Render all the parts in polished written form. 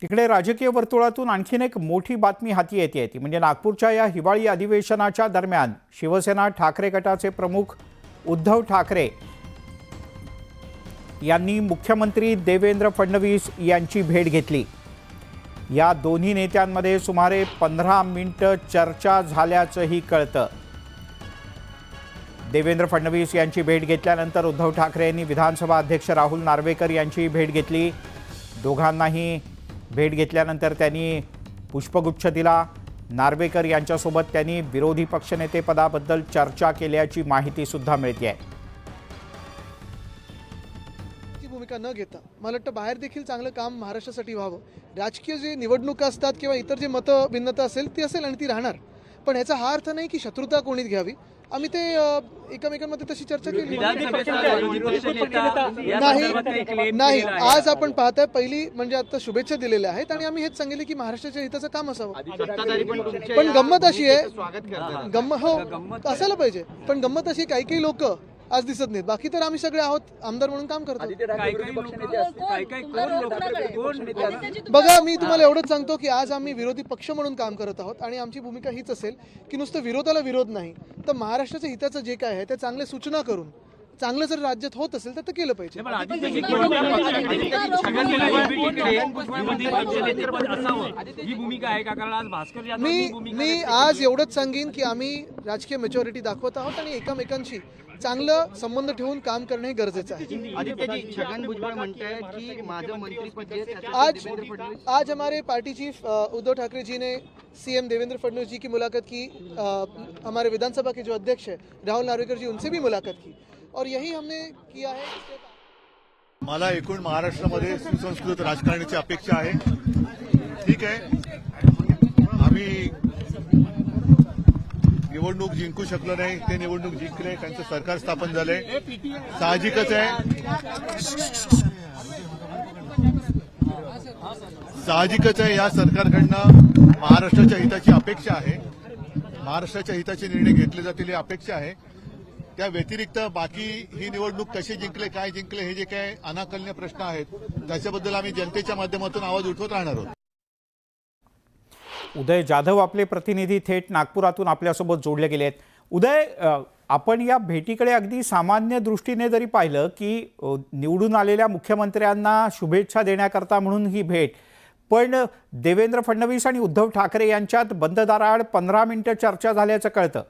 तिकडे राजकीय वर्तुळातून आणखीन एक मोठी बातमी हाती येते ती म्हणजे नागपूरच्या या हिवाळी अधिवेशनाच्या दरम्यान शिवसेना ठाकरे गटाचे प्रमुख उद्धव ठाकरे यांनी मुख्यमंत्री देवेंद्र फडणवीस यांची भेट घेतली। या दोन्ही नेत्यांमध्ये सुमारे 15 मिनिटं चर्चा झाल्याचंही कळतं। देवेंद्र फडणवीस यांची भेट घेतल्यानंतर उद्धव ठाकरे यांनी विधानसभा अध्यक्ष राहुल नार्वेकर यांची भेट घेतली। दोघांनाही भेट घेतल्यानंतर त्यांनी पुष्पगुच्छ दिला। नार्वेकर यांच्यासोबत त्यांनी विरोधी पक्षनेतेपदाबद्दल चर्चा केल्याची माहिती सुद्धा मिळते आहे। भूमिका न घेता मला वाटतं बाहेर देखील चांगलं काम महाराष्ट्रासाठी व्हावं। राजकीय जे निवडणुका असतात किंवा इतर जे मतभिन्नता असेल ती असेल आणि ती राहणार, पण याचा हा अर्थ नाही की शत्रुता कोणीच घ्यावी। आम्ही ते एकमेकांमध्ये तशी चर्चा केली नाही। आज आपण पाहताय पहिली म्हणजे आता शुभेच्छा दिलेल्या आहेत आणि आम्ही हेच सांगितले की महाराष्ट्राच्या हिताचं काम असावं। पण गंमत अशी आहे, असायला पाहिजे, पण गंमत अशी काही काही लोक आज दिसत नाहीत, बाकी तर आम्ही सगळे आहोत आमदार म्हणून काम करतो। बघा, मी तुम्हाला एवढंच सांगतो की आज आम्ही विरोधी पक्ष म्हणून काम करत आहोत आणि आमची भूमिका हीच असेल की नुसतं विरोधाला विरोध नाही, तर महाराष्ट्राच्या हिताचं जे काय आहे ते चांगल्या सूचना करून चांगलं जर राज्यात होत असेल तर ते केलं पाहिजे। मी आज एवढंच सांगेन की आम्ही राजकीय मॅच्युरिटी दाखवत आहोत आणि एकमेकांशी चांगलं संबंध ठेवून काम करणे हे गरजेचं आहे। छगन भुजबळ म्हणतायत की माझं मंत्रिपद आज हमारे पार्टी चीफ उद्धव ठाकरे जी ने सीएम देवेंद्र फडणवीस जी की मुलाकात की, हमारे विधानसभा के जो अध्यक्ष है राहुल नार्वेकर जी उनसे भी मुलाकात की और यही हमने किया है। मला एकूण महाराष्ट्रामध्ये सुसंस्कृत राजकारणाची अपेक्षा आहे। ठीक आहे, आम्ही निवडणूक जिंकू शकलो नाही, ते निवडणूक जिंकले, त्यांचं सरकार स्थापन झालंय, साहजिकच आहे। या सरकारकडनं महाराष्ट्राच्या हिताची अपेक्षा आहे, महाराष्ट्राच्या हिताचे निर्णय घेतले जातील ही अपेक्षा आहे। त्या व्यतिरिक्त बाकी ही निवडणूक कशी जिंकले, काय जिंकले, हे जे काय अनाकलनीय प्रश्न आहेत त्याच्याबद्दल आम्ही जनतेच्या माध्यमातून आवाज उठवत राहणार आहोत। उदय जाधव आपले प्रतिनिधी थेट नागपुरातून आपल्यासोबत जोडले गेले आहेत। उदय, आपण या भेटीकडे अगदी सामान्य दृष्टीने जरी पाहिलं की निवडून आलेल्या मुख्यमंत्र्यांना शुभेच्छा देण्याकरता म्हणून ही भेट, पण देवेंद्र फडणवीस आणि उद्धव ठाकरे यांच्यात बंद दाराआड 15 मिनिटं चर्चा झाल्याचं कळतं।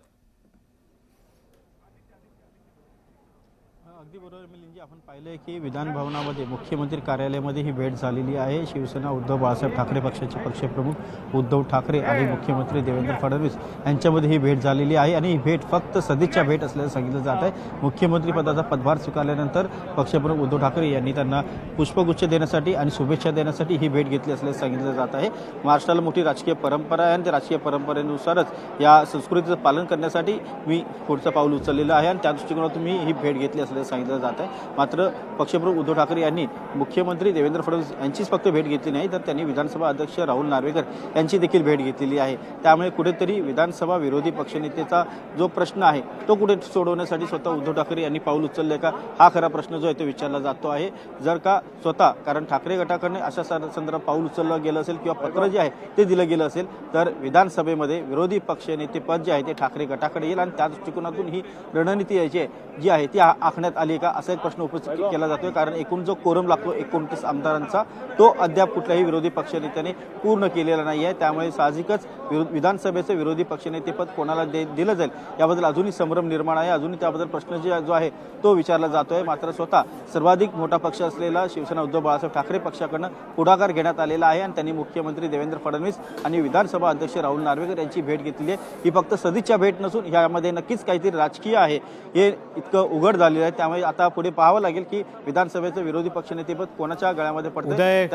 अगदी बरोबर मिलिंदजी, आपण पाहिलं की विधान भवनामध्ये मुख्यमंत्री कार्यालयामध्ये ही भेट झालेली आहे। शिवसेना उद्धव बाळासाहेब ठाकरे पक्षाचे पक्षप्रमुख उद्धव ठाकरे आणि मुख्यमंत्री देवेंद्र फडणवीस यांच्यामध्ये ही भेट झालेली आहे आणि ही भेट फक्त सदिच्छा भेट असल्याचं सांगितलं जात आहे। मुख्यमंत्री पदाचा पदभार स्वीकारल्यानंतर पक्षप्रमुख उद्धव ठाकरे यांनी त्यांना पुष्पगुच्छ देण्यासाठी आणि शुभेच्छा देण्यासाठी ही भेट घेतली असल्याचं सांगितलं जात आहे। महाराष्ट्राला मोठी राजकीय परंपरा आहे आणि त्या राजकीय परंपरेनुसारच या संस्कृतीचं पालन करण्यासाठी मी पुढचं पाऊल उचललेलं आहे आणि त्या दृष्टिकोनातून मी ही भेट घेतली असल्याचं सांगितलं जात आहे। मात्र पक्षप्रमुख उद्धव ठाकरे यांनी मुख्यमंत्री देवेंद्र फडणवीस यांचीच फक्त भेट घेतली नाही, तर त्यांनी विधानसभा अध्यक्ष राहुल नार्वेकर यांची देखील भेट घेतलेली आहे। त्यामुळे कुठेतरी विधानसभा विरोधी पक्षनेतेचा जो प्रश्न आहे तो कुठे सोडवण्यासाठी स्वतः उद्धव ठाकरे यांनी पाऊल उचलले का, हा खरा प्रश्न जो आहे तो विचारला जातो आहे। जर का स्वतः, कारण ठाकरे गटाकडे अशा संदर्भात पाऊल उचललं गेलं असेल किंवा पत्र जे आहे ते दिलं गेलं असेल तर विधानसभेमध्ये विरोधी पक्षनेतेपद जे आहे ते ठाकरे गटाकडे येईल आणि त्या दृष्टिकोनातून ही रणनीती जी आहे ती आखण्यात आली का, असा एक प्रश्न उपस्थित केला जातोय। कारण एकूण जो कोरम लागतो 29 आमदारांचा, तो अद्याप कुठल्याही विरोधी पक्षनेत्याने पूर्ण केलेला नाही आहे। त्यामुळे साहजिकच विधानसभेचं विरोधी पक्षनेतेपद कोणाला दिलं जाईल याबद्दल अजूनही संभ्रम निर्माण आहे, अजूनही त्याबद्दल प्रश्न जो आहे तो विचारला जातोय। मात्र स्वतः सर्वाधिक मोठा पक्ष असलेला शिवसेना उद्धव बाळासाहेब ठाकरे पक्षाकडनं पुढाकार घेण्यात आलेला आहे आणि त्यांनी मुख्यमंत्री देवेंद्र फडणवीस आणि विधानसभा अध्यक्ष राहुल नार्वेकर यांची भेट घेतली आहे। ही फक्त सदिच्छा भेट नसून यामध्ये नक्कीच काहीतरी राजकीय आहे हे इतकं उघड झालेलं आहे। त्यामुळे आता पुढे पाहावं लागेल की विधानसभेचं विरोधी पक्षनेतेपद कोणाच्या गळ्यामध्ये पडतं। उदय,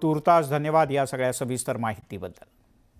तूर्तास धन्यवाद या सगळ्या सविस्तर माहितीबद्दल।